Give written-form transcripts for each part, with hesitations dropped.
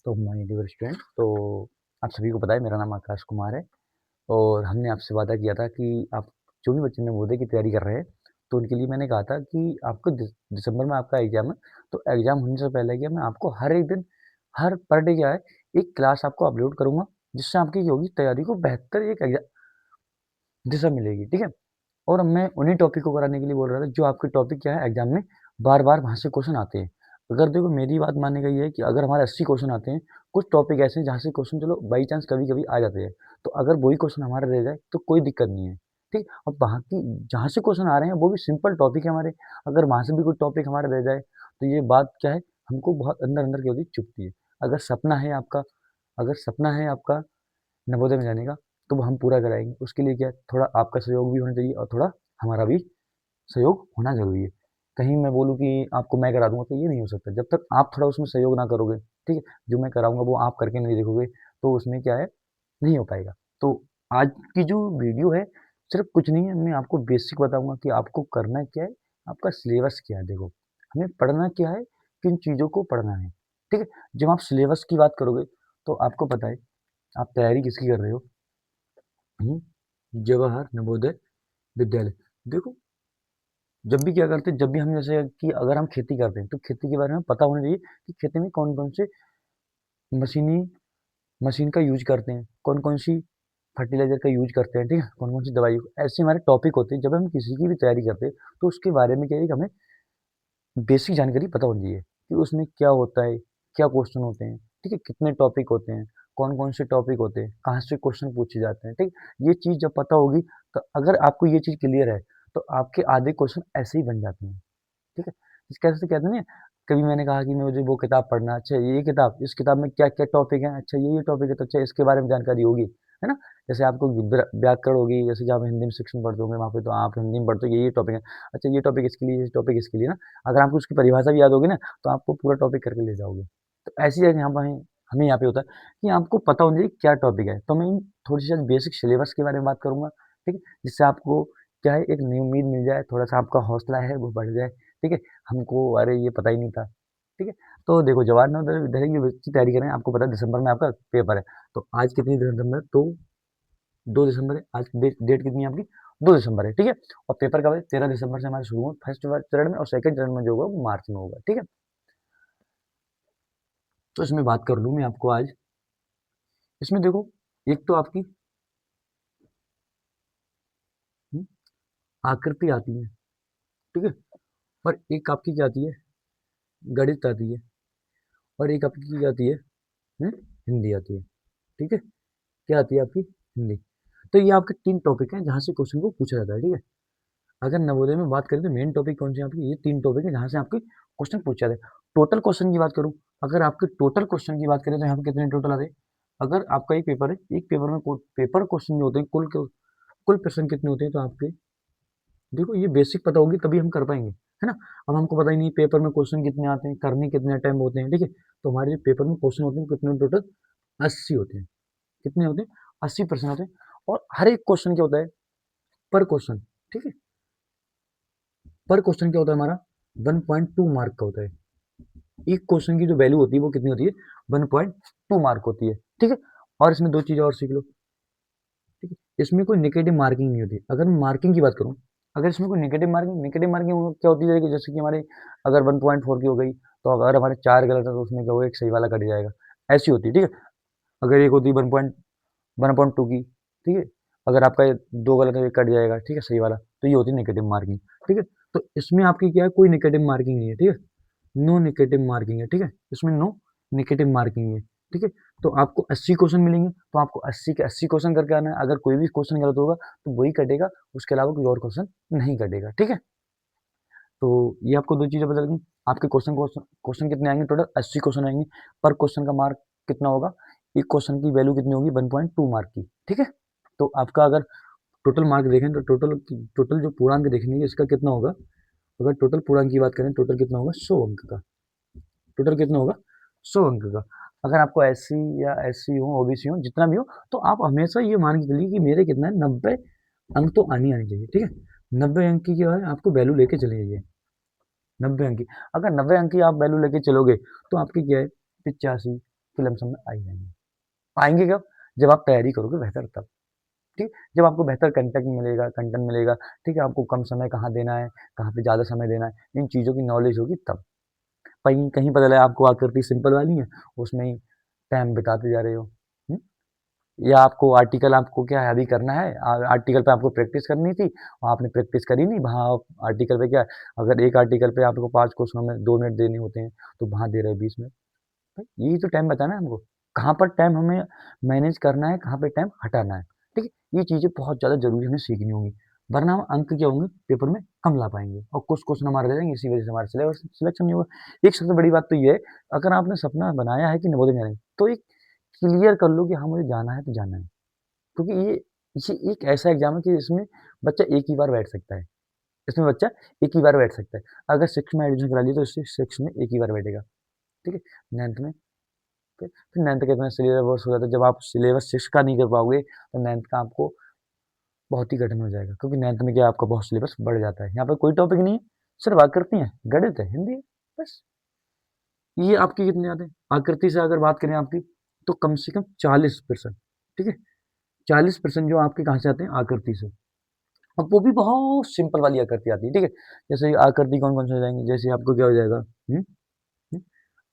तो my dear student, तो आप सभी को पता है मेरा नाम आकाश कुमार है और हमने आपसे वादा किया था कि आप जो भी बच्चे नवोदय की तैयारी कर रहे हैं तो उनके लिए मैंने कहा था कि आपको दिसंबर में आपका एग्जाम है। तो एग्जाम होने से पहले क्या मैं आपको हर एक दिन हर पर डे क्या है एक क्लास आपको अपलोड करूंगा, जिससे आपकी जो होगी तैयारी को बेहतर एक दिशा मिलेगी। ठीक है, और मैं उन्हीं टॉपिक को कराने के लिए बोल रहा था जो आपके टॉपिक क्या है एग्जाम में बार बार वहाँ से क्वेश्चन आते हैं। अगर देखो मेरी बात मानने का ये है कि अगर हमारे 80 क्वेश्चन आते हैं, कुछ टॉपिक ऐसे हैं जहाँ से क्वेश्चन चलो बाई चांस कभी कभी आ जाते हैं, तो अगर वही क्वेश्चन हमारे रह जाए तो कोई दिक्कत नहीं है। ठीक, अब बाकी जहाँ से क्वेश्चन आ रहे हैं वो भी सिंपल टॉपिक है हमारे, अगर वहाँ से भी कोई टॉपिक हमारे रह जाए तो ये बात क्या है हमको बहुत अंदर अंदर की होती चुभती है। अगर सपना है आपका, अगर सपना है आपका नवोदय में जाने का, तो वो हम पूरा कराएंगे। उसके लिए क्या है, थोड़ा आपका सहयोग भी होना चाहिए और थोड़ा हमारा भी सहयोग होना ज़रूरी है। कहीं मैं बोलूँ कि आपको मैं करा दूँगा तो ये नहीं हो सकता। जब तक आप थोड़ा उसमें सहयोग ना करोगे, ठीक है? जो मैं कराऊँगा वो आप करके नहीं देखोगे, तो उसमें क्या है, नहीं हो पाएगा। तो आज की जो वीडियो है, सिर्फ़ कुछ नहीं है, मैं आपको बेसिक बताऊँगा कि आपको करना क्या है, आपका सिलेबस क्या है। देखो, हमें पढ़ना क्या है, किन चीज़ों को पढ़ना है, ठीक है? जब आप सिलेबस की बात करोगे, तो आपको पता है, आप तैयारी किसकी कर रहे हो? हुँ, जवाहर नवोदय विद्यालय। देखो, जब भी क्या करते हैं, जब भी हम जैसे कि अगर हम खेती करते हैं तो खेती के बारे में पता होना चाहिए कि खेती में कौन कौन से मशीनी मशीन का यूज करते हैं, कौन कौन सी फर्टिलाइजर का यूज करते हैं, ठीक है, कौन कौन सी दवाई, ऐसे हमारे टॉपिक होते हैं। जब हम किसी की भी तैयारी करते हैं तो उसके बारे में क्या है कि हमें बेसिक जानकारी पता होनी चाहिए कि उसमें क्या होता है, क्या क्वेश्चन होते हैं, ठीक है, कितने टॉपिक होते हैं, कौन कौन से टॉपिक होते हैं, कहाँ से क्वेश्चन पूछे जाते हैं। ठीक, ये चीज़ जब पता होगी तो अगर आपको ये चीज़ क्लियर है तो आपके आधे क्वेश्चन ऐसे ही बन जाते हैं। ठीक है? इस कैसे कहते हैं ना, कभी मैंने कहा कि मुझे वो किताब पढ़ना है, अच्छा ये किताब, इस किताब में क्या-क्या टॉपिक हैं, अच्छा ये टॉपिक है तो अच्छा इसके बारे में जानकारी होगी, है ना? जैसे आपको व्याकरण होगी, जैसे जहाँ आप हिंदी में शिक्षण पढ़ते होंगे वहाँ पे तो आप हिंदी में पढ़ते हो ये टॉपिक है, अच्छा ये टॉपिक इसके लिए, ये टॉपिक इसके लिए ना, अगर आपको उसकी परिभाषा भी याद होगी ना, तो आपको पूरा टॉपिक करके ले जाओगे। तो ऐसी जगह यहाँ पर हमें यहाँ पे होता है कि आपको पता होना चाहिए क्या टॉपिक है। तो मैं इन थोड़ी-सी आज बेसिक सिलेबस के बारे में बात करूँगा, ठीक है? जिससे आपको क्या है एक नई उम्मीद मिल जाए, थोड़ा-सा आपका हौसला है वो बढ़ जाए, ठीक है? हमको अरे ये पता ही नहीं था, ठीक है? तो देखो जवाहर नवोदय विद्यालय की की तैयारी करें, आपको पता है दिसंबर में आपका पेपर है। तो आज कितनी दिसंबर है? तो 2 दिसंबर है, आज डेट डेट कितनी है आपकी? 2 दिसंबर है, ठीक है? और पेपर कब है? 13 दिसंबर से हमारे शुरू होंगे फर्स्ट चरण में और सेकंड चरण में जो होगा वो मार्च में होगा, ठीक है? तो इसमें बात कर लूँ मैं आपको आज, इसमें देखो एक तो आपकी हुँ, आकृति आती है, ठीक है? और एक आपकी क्या आती है? गणित आती है और एक आपकी क्या आती है? हुँ, हिंदी आती है, ठीक है? क्या आती है आपकी? हिंदी। तो ये आपके 3 टॉपिक हैं जहाँ से क्वेश्चन को पूछा जाता है, ठीक है? अगर नवोदय में बात करें तो मेन टॉपिक कौन से हैं आपके? ये 3 टॉपिक हैं जहाँ से आपके क्वेश्चन पूछे जाते हैं। टोटल क्वेश्चन की बात करूँ, अगर आपके टोटल क्वेश्चन की बात करें तो यहाँ पे कितने टोटल आते हैं? अगर आपका एक पेपर है, एक पेपर में को पेपर क्वेश्चन जो होते हैं कुल प्रश्न कितने होते हैं? तो आपके देखो ये बेसिक पता होगी तभी हम कर पाएँगे, है ना? अब हमको पता ही नहीं पेपर में क्वेश्चन कितने आते हैं, करने कितने अटेम्प्ट होते हैं, ठीक है? तो हमारे जो पेपर में क्वेश्चन होते हैं कितने टोटल 80 होते हैं। कितने होते हैं? 80 प्रश्न होते हैं और हर एक क्वेश्चन क्या होता है? पर क्वेश्चन, ठीक है? पर क्वेश्चन क्या होता है हमारा? 1.2 मार्क का होता है। एक क्वेश्चन की जो वैल्यू होती है वो कितनी होती है? 1.2 मार्क होती है, ठीक है? और इसमें 2 चीज़ें और सीख लो, ठीक है? इसमें कोई नेगेटिव मार्किंग नहीं होती। अगर मैं मार्किंग की बात करूँ, अगर इसमें कोई नेगेटिव मार्किंग क्या होती है कि जैसे कि हमारे अगर 1.4 की हो गई, तो अगर हमारे 4 गलत है तो उसमें क्या होगा, एक सही वाला कट जाएगा। ऐसी होती है, ठीक है? अगर एक होती है 1.2 की, ठीक है? अगर आपका 2 गलत है, 1 कट जाएगा, ठीक है, सही वाला। तो ये होती है नेगेटिव मार्किंग, ठीक है? तो इसमें आपकी क्या है, कोई नेगेटिव मार्किंग नहीं है, ठीक है? नो नेगेटिव मार्किंग है, ठीक है? इसमें नो नेगेटिव मार्किंग है, ठीक है? तो आपको 80 क्वेश्चन मिलेंगे, तो आपको 80 के 80 क्वेश्चन करके आना है। अगर कोई भी क्वेश्चन गलत होगा, तो वही कटेगा, उसके अलावा कोई और क्वेश्चन नहीं कटेगा, ठीक है? तो ये आपको 2 चीज़ें पता लगी। आपके क्वेश्चन क्वेश्चन क्वेश्चन कितने आएँगे टोटल? 80 क्वेश्चन आएँगे। पर क्वेश्चन का मार्क कितना होगा? एक क्वेश्चन की वैल्यू कितनी होगी? 1.2 मार्क की, ठीक है? तो आपका अगर टोटल मार्क देखें तो टोटल जो पूर्णांक देखेंगे इसका कितना होगा? अगर टोटल पूर्णांक की बात करें, टोटल कितना होगा? 100 अंक का। टोटल कितना होगा? 100 अंक का। अगर आपको एससी या एससी हो, ओबीसी हो, जितना भी हो, तो आप हमेशा ये मान के चलिए कि मेरे कितना है 90 अंक तो आने ही आने चाहिए, ठीक है? 90 अंक की क्या है आपको वैल्यू लेके चले जाइए, 90 अंक की। अगर 90 अंक की आप वैल्यू लेके चलोगे, तो आपकी क्या है 85, आपके लमसम में आ ही जाएँगे। आएँगे कब? जब आप तैयारी करोगे बेहतर तब, ठीक? जब आपको बेहतर कंटेंट मिलेगा, ठीक है? आपको कम समय कहाँ देना है, कहाँ पे ज़्यादा समय देना है, इन चीज़ों की नॉलेज होगी तब। कहीं कहीं पता लगा आपको आकृति सिंपल वाली है, उसमें ही टाइम बिताते जा रहे हो। हुँ? या आपको आर्टिकल आपको क्या है अभी करना है, आर्टिकल पे आपको प्रैक्टिस करनी थी, आपने प्रैक्टिस करी नहीं, वहाँ आप आर्टिकल पे क्या है, अगर एक आर्टिकल पे आपको 5 क्वेश्चनों में 2 मिनट देने होते हैं, तो वहाँ दे रहे हो 20 मिनट। भाई यही तो टाइम बचाना है हमको। कहाँ पर टाइम हमें मैनेज करना है, कहाँ पे टाइम हटाना है, ठीक है? ये चीज़ें बहुत ज़्यादा ज़रूरी हमें सीखनी होंगी, वरना हम अंक क्या होंगे पेपर में कम ला पाएँगे और कुछ क्वेश्चन हमारे रह जाएँगे, इसी वजह से हमारा सिलेबस सिलेक्शन नहीं होगा। एक सबसे बड़ी बात तो ये है, अगर आपने सपना बनाया है कि नवोदय में जाना है, तो एक क्लियर कर लो कि हाँ, मुझे जाना है तो जाना है। क्योंकि ये एक ऐसा एग्ज़ाम है कि इसमें बच्चा एक ही बार बैठ सकता है। इसमें बच्चा एक ही बार बैठ सकता है। अगर 6th में एडमिशन करा लिया तो इससे 6th में एक ही बार बैठेगा, ठीक है? 9th में फिर 9th का इतना सिलेबस हो जाता है, जब आप सिलेबस 6 का नहीं कर पाओगे, तो 9th का आपको बहुत ही कठिन हो जाएगा, क्योंकि 9th में क्या आपका बहुत सिलेबस बढ़ जाता है। यहाँ पे कोई टॉपिक नहीं है, सिर्फ आकृति है, गणित है, हिंदी है, बस। ये आपकी कितनी आते हैं? आकृति से अगर बात करें आपकी, तो कम से कम 40%, ठीक है? 40% जो आपके कहाँ से आते हैं? आकृति से। और वो भी बहुत सिंपल वाली आकृति आती है, ठीक है? जैसे आकृति कौन-कौन सी हो जाएँगी, जैसे आपको क्या हो जाएगा हुँ,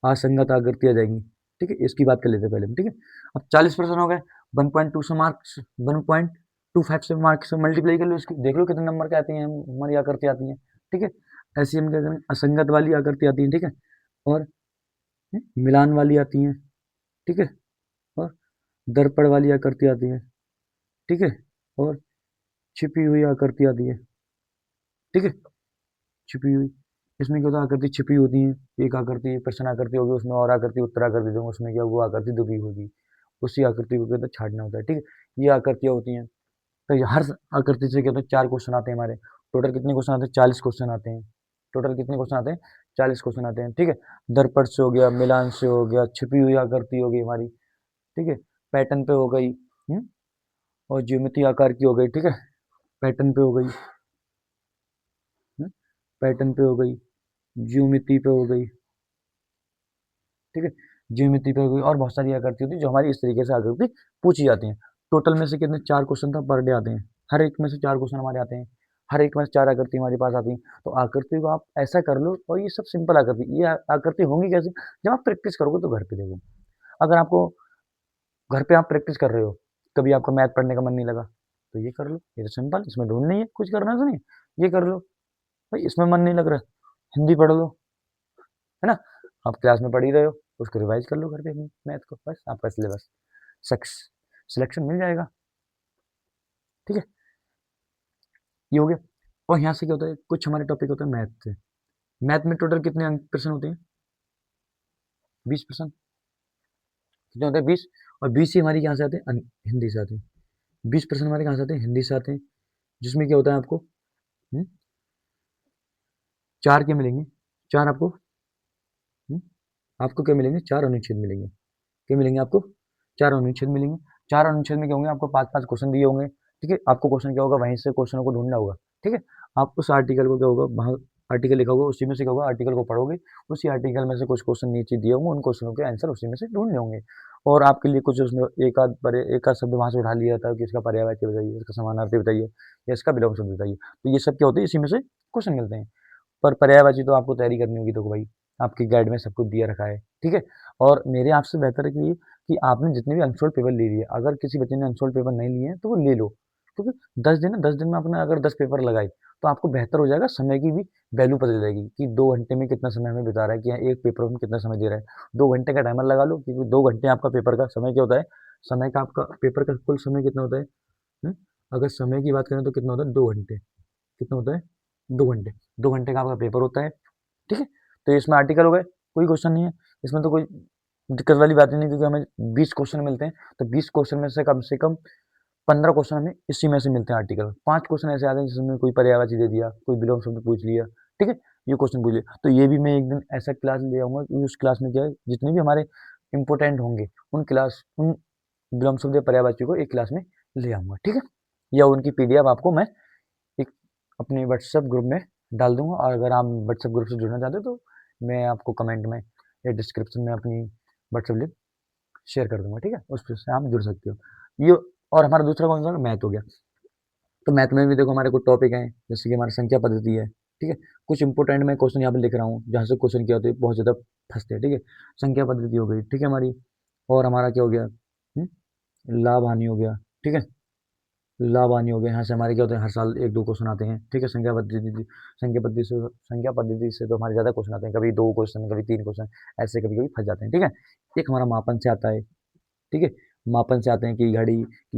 असंगत आकृति आ जाएँगी, ठीक है? इसकी बात कर लेते हैं पहले हम, ठीक है? अब 40% हो गए, 1.2 से मार्क्स 1.25 से मार्क्स से मल्टीप्लाई कर लो इसकी, देख लो कितने नंबर के आती हैं, हमारी आकृति आती हैं, ठीक है? ऐसे ही हम क्या करें, असंगत वाली आकृति आती है, ठीक है? और मिलान वाली आती हैं, ठीक है? और दर्पण वाली आकृति आती है, ठीक है? और छिपी हुई आकृति आती है, ठीक है? छिपी हुई, इसमें क्या होता है आकृति छिपी होती है, एक आकृति प्रश्न आकृति होगी, उसमें और आकृति उत्तर आकृति दूंगा, उसमें क्या वो आकृति दुबी होगी, उसी आकृति को क्या होता है छाटना होता है, ठीक है? ये आकृतियाँ होती हैं, तो ये हर आकृति से क्या होता है 4 क्वेश्चन आते हैं हमारे, टोटल कितने क्वेश्चन आते हैं? 40 क्वेश्चन आते हैं, टोटल कितने क्वेश्चन आते हैं? 40 क्वेश्चन आते हैं, ठीक है? दर्पण से हो गया, मिलान से हो गया, छिपी हुई आकृति हो गई हमारी, ठीक है? पैटर्न पे हो गई, और ज्योमेट्री आकार की हो गई, ठीक है? पैटर्न पे हो गई, पैटर्न पे हो गई, ज्योमेट्री पे हो गई, ठीक है? ज्योमेट्री पे हो गई, और बहुत सारी आकृति होती है जो हमारी इस तरीके से आकृति पूछी जाती हैं। टोटल में से कितने 4 क्वेश्चन तो पर डे आते हैं, हर एक में से 4 क्वेश्चन हमारे आते हैं, हर एक में से 4 आकृति हमारे पास आती हैं। तो आकृति को आप ऐसा कर लो, और ये सब सिंपल आकृति, ये आकृति होंगी कैसे? जब आप प्रैक्टिस करोगे तो घर पे देखो। अगर आपको घर पे आप प्रैक्टिस कर रहे हो, कभी आपका मैथ पढ़ने का मन नहीं लगा, तो ये कर लो, ये तो सिंपल, इसमें ढूँढ नहीं है, कुछ करना तो नहीं है, ये कर लो। भाई इसमें मन नहीं लग रहा है, हिंदी पढ़ लो, है ना? आप क्लास में पढ़ ही रहे हो, उसको रिवाइज़ कर लो घर पे अपनी मैथ को, बस आपका सिलेबस सक्स सिलेक्शन मिल जाएगा, ठीक है? ये हो गया। और यहाँ से क्या होता है, कुछ हमारे टॉपिक होते हैं मैथ से। मैथ में टोटल कितने अंक प्रश्न होते हैं? 20%। कितने होते हैं? 20। और 20 ही हमारी कहाँ से आते हैं? हिंदी से आते हैं। 20% हमारे कहाँ से आते हैं? हिंदी से आते हैं। जिसमें क्या होता है आपको, हुँ, 4 क्या मिलेंगे? 4 आपको, हुँ, आपको क्या मिलेंगे? 4 अनुच्छेद मिलेंगे। क्या मिलेंगे आपको? 4 अनुच्छेद मिलेंगे। 4 अनुच्छेद में क्या होंगे? आपको 5-5 क्वेश्चन दिए होंगे, ठीक है? आपको क्वेश्चन क्या होगा? वहीं से क्वेश्चनों को ढूँढना होगा, ठीक है? आप उस आर्टिकल को क्या होगा? वहाँ आर्टिकल लिखा होगा, उसी में से क्या होगा? आर्टिकल को पढ़ोगे, उसी आर्टिकल में से कुछ क्वेश्चन नीचे दिए होंगे, उन क्वेश्चनों के आंसर उसी में से ढूँढने होंगे। और आपके लिए कुछ उसमें एक आध शब्द वहाँ से उठा लिया था कि इसका पर्यायवाची बताइए, इसका समानार्थी बताइए, या इसका विलोम शब्द बताइए। तो ये सब क्या होते हैं? इसी में से क्वेश्चन मिलते हैं। पर पर्यायवाची तो आपको तैयारी करनी होगी, देखो भाई, आपकी गाइड में सब कुछ दिया रखा है, ठीक है? और मेरे आपसे बेहतर है कि आपने जितने भी अनसोल्ड पेपर ले लिए, अगर किसी बच्चे ने अनसोल्ड पेपर नहीं लिए हैं, तो वो ले लो। क्योंकि 10 दिन है, 10 दिन में आपने अगर 10 पेपर लगाए, तो आपको बेहतर हो जाएगा, समय की भी वैल्यू पता चल जाएगी कि 2 घंटे में कितना समय हमें बिता रहा है, कि हाँ, एक पेपर में कितना समय दे रहा है। 2 घंटे का टाइमर लगा लो, क्योंकि 2 घंटे आपका पेपर का समय क्या होता है? समय का आपका पेपर का कुल समय कितना होता है? हुँ? अगर समय की बात करें तो कितना होता है? 2 घंटे। कितना होता है? 2 घंटे। 2 घंटे का आपका पेपर होता है, ठीक है? तो इसमें आर्टिकल हो गए, कोई क्वेश्चन नहीं है। इसमें तो कोई दिक्कत वाली बात ही नहीं, क्योंकि हमें 20 क्वेश्चन मिलते हैं, तो 20 क्वेश्चन में से कम 15 क्वेश्चन हमें इसी में से मिलते हैं आर्टिकल। 5 क्वेश्चन ऐसे आते हैं जिसमें कोई पर्यायवाची दे दिया, कोई विलोम शब्द पूछ लिया, ठीक है? ये क्वेश्चन पूछ लिया। तो ये भी मैं एक दिन ऐसा क्लास ले आऊँगा कि उस क्लास में क्या है, जितने भी हमारे इम्पोर्टेंट होंगे, उन विलोम शब्द या पर्यायवाची को एक क्लास में ले आऊँगा, ठीक है? या उनकी पीडीएफ आपको मैं एक अपने व्हाट्सएप ग्रुप में डाल दूँगा, और अगर आप व्हाट्सएप ग्रुप से जुड़ना चाहते हो, तो मैं आपको कमेंट में या डिस्क्रिप्शन में अपनी व्हाट्सएप लिंक शेयर कर दूँगा, ठीक है? उस पे से आप जुड़ सकते हो। ये और हमारा दूसरा कौन-सा मैथ हो गया। तो मैथ में भी देखो हमारे कुछ टॉपिक हैं, जैसे कि हमारी संख्या पद्धति है, ठीक है? कुछ इंपॉर्टेंट मैं क्वेश्चन यहाँ पे लिख रहा हूँ, जहाँ से क्वेश्चन क्या होते हैं, बहुत ज़्यादा फँसते हैं, ठीक है? संख्या पद्धति हो गई, ठीक है हमारी। और हमारा क्या हो गया? लाभ-हानि हो गया, ठीक है? लाभ-हानि हो गया, यहाँ से हमारे क्या होते हैं, हर साल 1-2 क्वेश्चन आते हैं, ठीक है? संख्या पद्धति से तो हमारे ज़्यादा क्वेश्चन आते हैं, कभी 2 क्वेश्चन, कभी 3 क्वेश्चन, ऐसे कभी-कभी फँस जाते हैं, ठीक है? एक हमारा मापन से आता है, ठीक है? मापन से आते हैं कि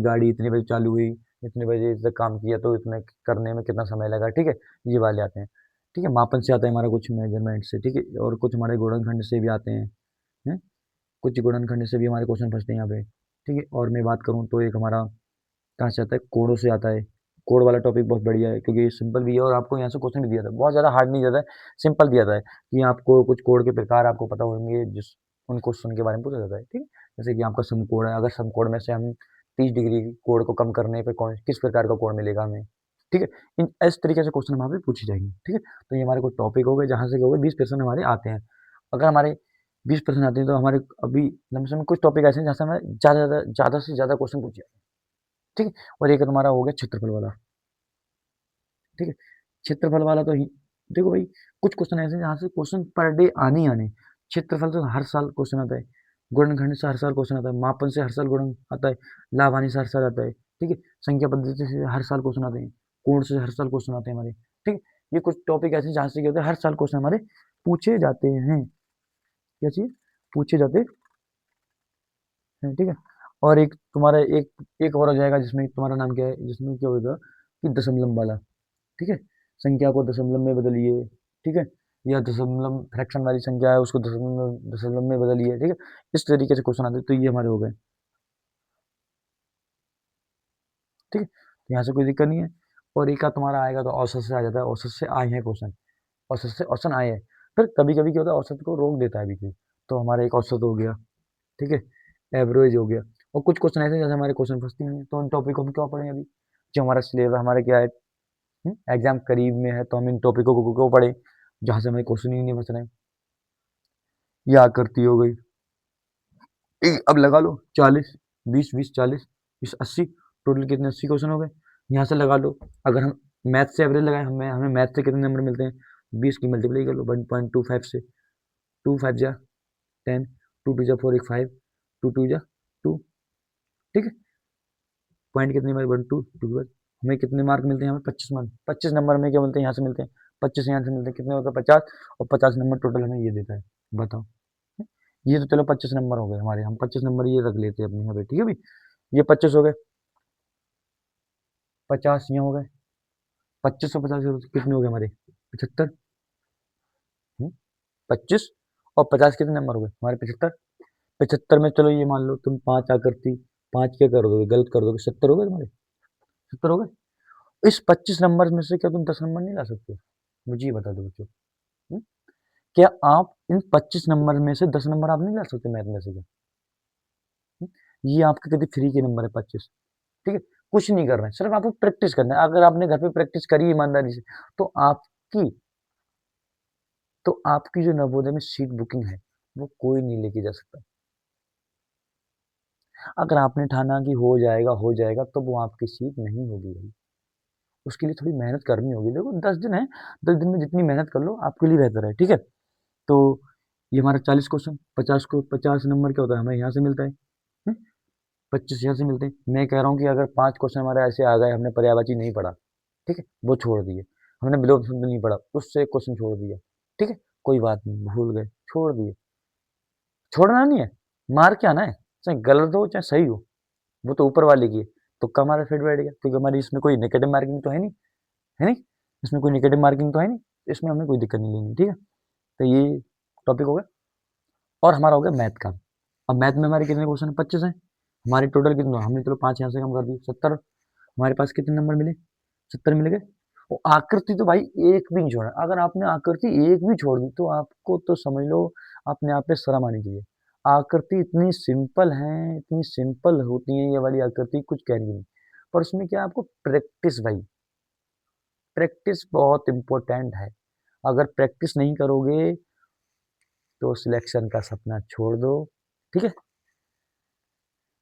गाड़ी इतने बजे चालू हुई, इतने बजे तक काम किया तो इतने करने में कितना समय लगा, ठीक है? ये वाले आते हैं, ठीक है? मापन से आता है हमारा कुछ मेजरमेंट से, ठीक है? और कुछ हमारे गुणनखंड से भी आते हैं? कुछ गुणनखंड से भी हमारे क्वेश्चन फँसते हैं यहाँ पे, ठीक है? और मैं बात करूँ तो एक हमारा कहाँ से आता है, कोडों से आता है। कोड वाला टॉपिक बहुत बढ़िया है क्योंकि ये सिंपल भी है और आपको यहाँ से क्वेश्चन भी दिया था है। बहुत ज़्यादा हार्ड नहीं दिया था है, सिंपल दिया था है कि आपको कुछ कोड के प्रकार आपको पता होंगे जिस उन क्वेश्चन के बारे में पूछा जाता है, ठीक है? जैसे कि आपका सम कोड है, अगर सम कोड में से हम 30 डिग्री कोण को कम करने पे कौन किस प्रकार का कोण मिलेगा हमें, ठीक है? इस तरीके से क्वेश्चन वहाँ पे पूछे जाएँगे, ठीक है? तो ये हमारे कुछ टॉपिक हो गए जहाँ से क्या हो गए 20% हमारे आते हैं। अगर हमारे 20% आते हैं तो हमारे अभी लमसम कुछ टॉपिक ऐसे हैं जहाँ से हमें ज़्यादा से ज़्यादा क्वेश्चन पूछे जाते हैं, ठीक है? और एक हमारा हो गया क्षेत्रफल वाला, ठीक है? क्षेत्रफल वाला तो देखो भाई कुछ क्वेश्चन ऐसे हैं जहाँ से क्वेश्चन पर डे आने ही आने हैं। क्षेत्रफल से हर साल क्वेश्चन आता है, गुणनखंड से हर साल क्वेश्चन आता है, मापन से हर साल गुणन आता है, लाभ हानि से हर साल आता है, ठीक है? संख्या पद्धति से हर साल क्वेश्चन आते हैं, कोण से हर साल क्वेश्चन आते हैं हमारे, ठीक है? ये कुछ टॉपिक ऐसे हैं जहाँ से क्या होता है हर साल क्वेश्चन हमारे पूछे जाते हैं। क्या चीज़? पूछे जाते हैं, ठीक है? और एक तुम्हारा एक और हो जाएगा जिसमें तुम्हारा नाम क्या है? जिसमें क्या होगा कि दशमलव वाला, ठीक है? संख्या को दशमलव में बदलिए, ठीक है? या दशमलव फ्रैक्शन वाली संख्या है उसको दशमलव दशमलव में बदलिए, ठीक है? इस तरीके से क्वेश्चन आते हैं, तो ये हमारे हो गए, ठीक है? तो यहाँ से कोई दिक्कत नहीं है। और एक आध तुम्हारा आएगा तो औसत से आ जाता है, औसत से आए हैं क्वेश्चन, औसत से औसत आए हैं। फिर कभी-कभी क्या होता है औसत को रोक देता है बीच में, तो हमारा एक औसत हो गया, ठीक है? एवरेज हो गया और कुछ क्वेश्चन ऐसे हैं जैसे हमारे क्वेश्चन फँसते नहीं हैं, तो उन टॉपिक को हम क्यों पढ़ें अभी? जो हमारा सिलेबस हमारा क्या है एग्जाम करीब में है तो हम इन टॉपिकों को क्यों पढ़ें जहाँ से हमें क्वेश्चन ही नहीं बच रहे हैं। ये आकृति हो गई अब लगा लो 40 20 20 40 20 80 टोटल कितने 80 क्वेश्चन हो गए यहाँ से लगा लो अगर हम मैथ से एवरेज लगाए हमें हमें मैथ से कितने नंबर मिलते हैं 20 की मल्टीप्लाई कर लो 1.25 से 2 5 जा 10 2 2 जा 4 एक 5 2 2 जा 2 ठीक है पॉइंट कितने हमारे 1 2 2 हमें कितने मार्क मिलते हैं हमें 25 मार्क 25 नंबर में क्या मिलते हैं यहाँ से मिलते हैं 25 यहाँ से मिलते हैं कितने होता है 50 और 50 नंबर टोटल हमें ये देता है बताओ ये तो चलो 25 नंबर हो गए हमारे हम 25 नंबर ये रख लेते हैं अपने यहाँ पे ठीक है भाई ये 25 हो गए 50 यहाँ हो गए 25 और 50 कितने हो गए हमारे 75 25 और 50 कितने नंबर हो गए हमारे 75 75 में चलो ये मान लो तुम 5 आकृति 5 क्या कर दोगे गलत कर दोगे 70 हो गए तुम्हारे 70 हो गए इस 25 नंबर में से क्या तुम 10 नंबर नहीं ला सकते मुझे ये बता दो बच्चों हम्म? क्या आप इन 25 नंबर में से 10 नंबर आप नहीं ला सकते मैथ में से क्या ये आपके कभी फ्री के नंबर है 25 ठीक है कुछ नहीं करना है सिर्फ आपको प्रैक्टिस करना है अगर आपने घर पे प्रैक्टिस करी ईमानदारी से तो आपकी जो नवोदय में सीट बुकिंग है वो कोई नहीं लेके जा सकता अगर आपने ठाना कि हो जाएगा तो वो आपकी सीट नहीं होगी भाई उसके लिए थोड़ी मेहनत करनी होगी देखो 10 दिन है 10 दिन में जितनी मेहनत कर लो आपके लिए बेहतर है ठीक है तो ये हमारा 40 क्वेश्चन 50 नंबर क्या होता है हमें यहाँ से मिलता है 25 यहाँ से मिलते हैं मैं कह रहा हूँ कि अगर 5 क्वेश्चन हमारे ऐसे आ गए हमने पर्यायवाची नहीं पढ़ा ठीक है वो छोड़ दिए हमने विलोम शब्द नहीं पढ़ा उससे एक क्वेश्चन छोड़ दिया ठीक है कोई बात नहीं भूल गए छोड़ दिए छोड़ना नहीं है मार क्या ना है चाहे गलत हो चाहे सही हो वो तो ऊपर वाले की है तुक्का हमारा फिट बैठ गया क्योंकि हमारी इसमें कोई नेगेटिव मार्किंग तो है नहीं इसमें कोई नेगेटिव मार्किंग तो है नहीं इसमें हमें कोई दिक्कत नहीं लेनी ठीक है तो ये टॉपिक हो गया और हमारा हो गया मैथ का अब मैथ में हमारे कितने क्वेश्चन है 25 है हमारे टोटल कितने हमने चलो 5 यहाँ से कम कर दिए 70 हमारे पास कितने नंबर मिले 70 मिल गए और आकृति तो भाई एक भी नहीं छोड़ा अगर आपने आकृति एक भी छोड़ दी तो आपको तो समझ लो अपने आप पे शर्म आनी चाहिए आकृति इतनी सिंपल होती है ये वाली आकृति कुछ कहने नहीं पर उसमें क्या है, आपको प्रैक्टिस भाई प्रैक्टिस बहुत इंपॉर्टेंट है अगर प्रैक्टिस नहीं करोगे तो सिलेक्शन का सपना छोड़ दो ठीक है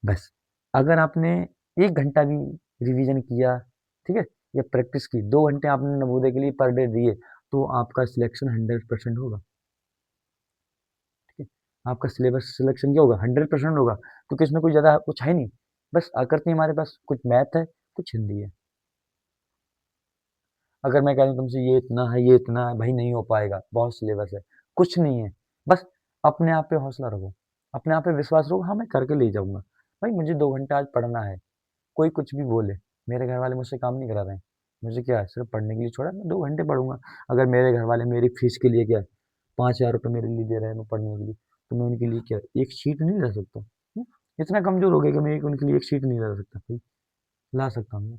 बस अगर आपने 1 घंटा भी रिवीजन किया, ठीक है? या प्रैक्टिस की, 2 घंटे आपने नवोदय के लिए पर डे दिए, तो आपका सिलेक्शन 100% होगा, ठीक है? आपका सिलेबस सिलेक्शन क्या होगा? 100% होगा, क्योंकि इसमें कोई ज़्यादा कुछ है नहीं। बस आकृति हमारे पास, कुछ मैथ है, कुछ हिंदी है। अगर मैं कह दूँ तुमसे ये इतना है, ये इतना है, भाई नहीं हो पाएगा, बहुत सिलेबस है। कुछ नहीं है, बस अपने आप पे हौसला रखो, अपने आप पे विश्वास रखो, हाँ, मैं करके ले जाऊँगा। भाई मुझे 2 घंटे आज पढ़ना है, कोई कुछ भी बोले, मेरे घर वाले मुझसे काम नहीं करा रहे हैं। मुझे क्या है, सिर्फ़ पढ़ने के लिए छोड़ा है, मैं 2 घंटे पढ़ूँगा। अगर मेरे घर वाले मेरी फ़ीस के लिए क्या है, 5,000 रुपए मेरे लिए दे रहे हैं मैं पढ़ने के लिए, तो मैं उनके लिए क्या एक शीट नहीं ला सकता? इतना कमज़ोर हो गया कि मैं एक उनके लिए एक शीट नहीं ला सकता भाई, ला सकता हूँ मैं।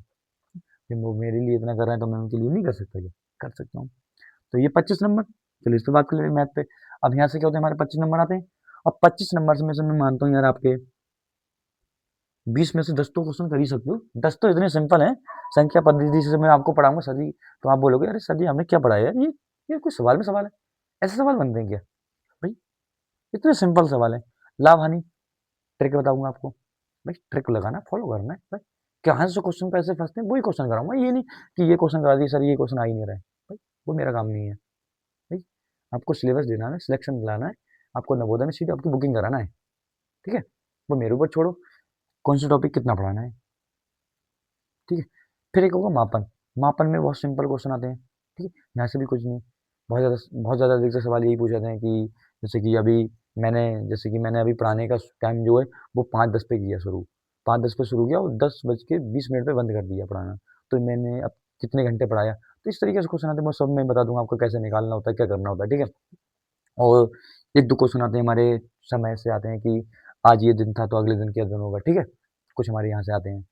कि वो मेरे लिए इतना कर रहे हैं तो मैं उनके लिए नहीं कर सकता क्या? कर सकता हूँ। तो ये 25 नंबर, चलिए इस पे बात कर लेते हैं मैथ पे। अब यहाँ से क्या होता है, हमारे 25 नंबर आते हैं। अब 25 नंबर से मैं मानता हूँ यार आपके 20 में से 10 तो क्वेश्चन कर ही सकते हो। 10 तो इतने सिंपल हैं, संख्या पद्धति से मैं आपको पढ़ाऊँगा सर जी, तो आप बोलोगे अरे सर जी हमने क्या पढ़ाया यार ये कोई सवाल में सवाल है? ऐसे सवाल बनते हैं क्या? भाई इतने सिंपल सवाल है। लाभ-हानि ट्रिक बताऊँगा आपको। भाई ट्रिक लगाना, फॉलो करना है। भाई कहाँ से क्वेश्चन पैसे फँसते हैं, वही क्वेश्चन कराऊँगा। ये नहीं कि ये क्वेश्चन करा दिए सर, ये क्वेश्चन आ ही नहीं रहा है। भाई वो मेरा काम नहीं है। भाई आपको सिलेबस देना है, सिलेक्शन दिलाना है, आपको नवोदय में सीट आपकी बुकिंग कराना है, ठीक है? वो मेरे ऊपर छोड़ो, कौन सा टॉपिक कितना पढ़ाना है, ठीक है? फिर एक होगा मापन। मापन में बहुत सिंपल क्वेश्चन आते हैं, ठीक है? यहाँ से भी कुछ नहीं। बहुत ज़्यादा अधिकतर सवाल यही पूछ जाते हैं कि जैसे कि मैंने अभी पढ़ाने का टाइम जो है वो 5:10 पे किया शुरू। 5:10 पे शुरू किया और 10:20 पे बंद कर दिया पढ़ाना। तो मैंने अब कितने घंटे पढ़ाया? तो इस तरीके से क्वेश्चन आते हैं, मैं सब में बता दूँगा आपको कैसे निकालना होता है, क्या करना होता है, ठीक है? और 1-2 क्वेश्चन आते हैं हमारे समय से आते हैं कि आज ये दिन था तो अगले दिन क्या दिन होगा, ठीक है? कुछ हमारे यहाँ से आते हैं,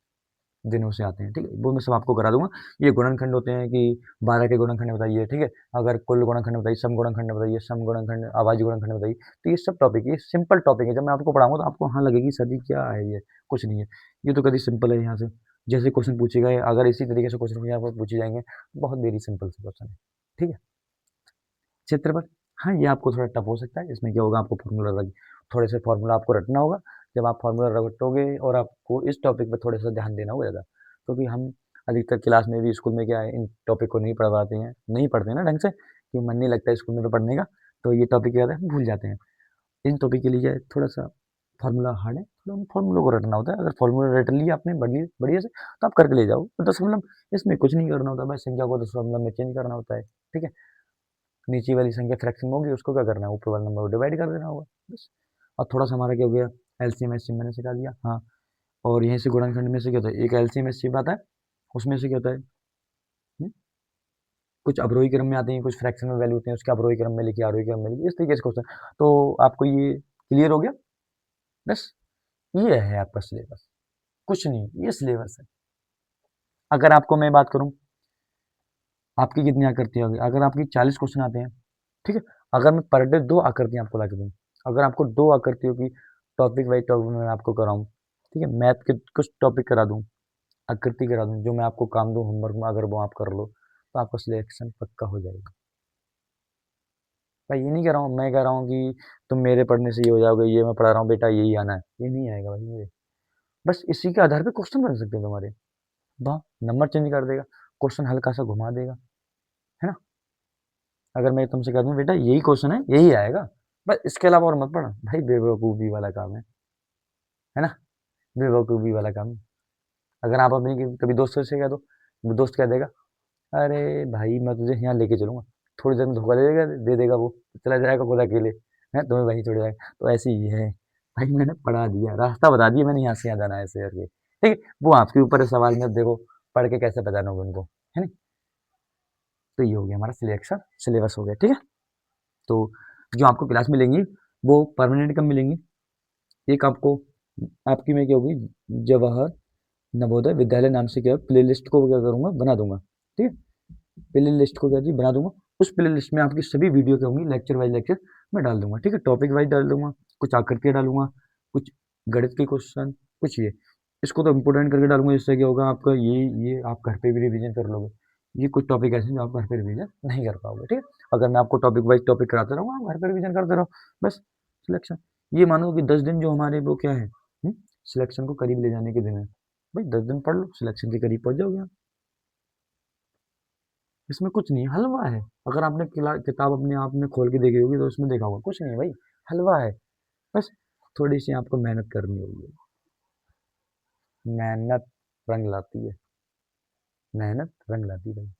दिनों से आते हैं, ठीक है? वो मैं सब आपको करा दूँगा। ये गुणनखंड होते हैं कि 12 के गुणनखंड बताइए, ठीक है? अगर कुल गुणनखंड बताइए, सम गुणनखंड बताइए, सम गुणनखंड, अभाज्य गुणनखंड बताइए। तो ये सब टॉपिक, ये सिंपल टॉपिक है। जब मैं आपको पढ़ाऊँगा तो आपको हाँ लगेगी सर जी क्या है ये? कुछ नहीं है। ये तो कभी सिंपल है यहाँ से। जैसे क्वेश्चन पूछे गए, अगर इसी तरीके से क्वेश्चन यहाँ पर पूछे जाएँगे, बहुत वेरी सिंपल से क्वेश्चन है, ठीक है? क्षेत्रफल, हाँ, ये आपको थोड़ा टफ हो सकता है। इसमें क्या होगा, आपको थोड़े से फार्मूला आपको रटना होगा। जब आप फार्मूला रटोगे और आपको इस टॉपिक पे थोड़ा-सा ध्यान देना होगा ज़्यादा, क्योंकि हम अधिकतर क्लास में भी स्कूल में क्या है, इन टॉपिक को नहीं पढ़वाते हैं, नहीं पढ़ते हैं ना ढंग से, कि मन नहीं लगता है स्कूल में तो पढ़ने का, तो ये टॉपिक क्या होता है, हम भूल जाते हैं। इन टॉपिक के लिए क्या है, थोड़ा-सा फार्मूला हार्ड है, थोड़ा उन फार्मूलों को रटना होता है। अगर फार्मूला रट लिया आपने बढ़िया से, तो आप करके ले जाओ। तो दशमलव इसमें कुछ नहीं करना होता, बस संख्या को दशमलव में चेंज करना होता है, ठीक है? नीचे वाली संख्या फ्रैक्शन में होगी, उसको क्या करना है, ऊपर वाले नंबर को डिवाइड कर देना होगा, बस। और थोड़ा सा हमारा क्या हो गया, एलसीएम एचसीएम मैंने सिखा दिया, हाँ। और यहीं से गुणनखंड में से क्या होता है, एक एलसीएम एचसीएम आता है, उसमें से क्या होता है, हुँ? कुछ अवरोही क्रम में आते हैं, कुछ फ्रैक्शन में वैल्यू होते हैं, उसके अवरोही क्रम में लिखिए, आरोही क्रम में लिखिए, इस तरीके से क्वेश्चन। तो आपको ये क्लियर हो गया? बस ये है आपका सिलेबस, कुछ नहीं, ये सिलेबस है। अगर आपको मैं बात करूँ, आपकी कितनी आकृति होगी, अगर आपकी 40 क्वेश्चन आते हैं, ठीक है? अगर मैं पर डे 2 आकृतियाँ आपको ला के दूँ, अगर आपको 2 आकृतियों की टॉपिक वाइज़ टॉपिक मैं आपको कराऊँ, ठीक है? मैथ के कुछ टॉपिक करा दूँ, आकृति करा दूँ, जो मैं आपको काम दूँ होमवर्क में, अगर वो आप कर लो, तो आपका सिलेक्शन पक्का हो जाएगा। मैं ये नहीं कह रहा हूँ, मैं कह रहा हूँ कि तुम मेरे पढ़ने से ये हो जाओगे, ये मैं पढ़ा रहा हूँ बेटा यही आना है, ये नहीं आएगा भाई ये। बस इसी के आधार पे क्वेश्चन बन सकते हैं तुम्हारे। वाह! नंबर चेंज कर देगा, क्वेश्चन हल्का-सा घुमा देगा, है ना? अगर मैं तुमसे कह दूँ बेटा यही क्वेश्चन है, यही आएगा, बस इसके अलावा और मत पढ़, भाई बेवकूफ़ी वाला काम है ना? बेवकूफ़ी वाला काम है। अगर आप अपनी कभी दोस्त से कह दो, वो दोस्त कह देगा, "अरे भाई मैं तुझे यहाँ लेके चलूँगा।" थोड़ी देर में धोखा दे देगा वो, चला जाएगा खुद अकेले, हैं? तुम्हें वहीं छोड़ जाएगा। तो ऐसे ही है, भाई मैंने पढ़ा दिया, रास्ता बता दिया मैंने यहाँ से यहाँ जाना है ऐसे करके, ठीक है? वो आपके ऊपर है सवाल में अब देखो, पढ़ के कैसे पहचानोगे उनको, है ना? तो ये हो गया हमारा सिलेक्शन सिलेबस हो गया, ठीक है? तो जो आपको क्लास मिलेंगी, वो परमानेंट कब मिलेंगी? एक आपको आपकी मैं क्या होगी, जवाहर नवोदय विद्यालय नाम से क्या है, प्लेलिस्ट को क्या करूँगा, बना दूँगा, ठीक है? प्लेलिस्ट को क्या जी बना दूँगा, उस प्लेलिस्ट में आपकी सभी वीडियो क्या होंगी, लेक्चर वाइज़ लेक्चर मैं डाल दूँगा, ठीक है? टॉपिक वाइज़ डाल दूँगा, कुछ आकृतियाँ डालूँगा, कुछ गणित के क्वेश्चन, कुछ ये। इसको तो इम्पोर्टेंट करके डालूँगा, इससे क्या होगा आपका ये आप घर पे भी रिवीजन कर लोगे। ये कुछ टॉपिक ऐसे हैं जो आप घर पे रिवीजन नहीं कर पाओगे, ठीक है? अगर मैं आपको टॉपिक वाइज़ टॉपिक कराता रहूँगा, आप घर पे रिवीजन करते रहो, बस सिलेक्शन। ये मानो कि 10 दिन जो हमारे वो क्या है, हुँ? सिलेक्शन को करीब ले जाने के दिन है। भाई 10 दिन पढ़ लो, सिलेक्शन के करीब पहुँच जाओगे आप। इसमें कुछ नहीं है, हलवा है। अगर आपने किताब अपने आप में खोल के देखी होगी तो उसमें देखा होगा, कुछ नहीं है भाई, हलवा है। बस थोड़ी-सी आपको मेहनत करनी होगी। मेहनत रंग लाती है, मेहनत रंग लाती है भाई।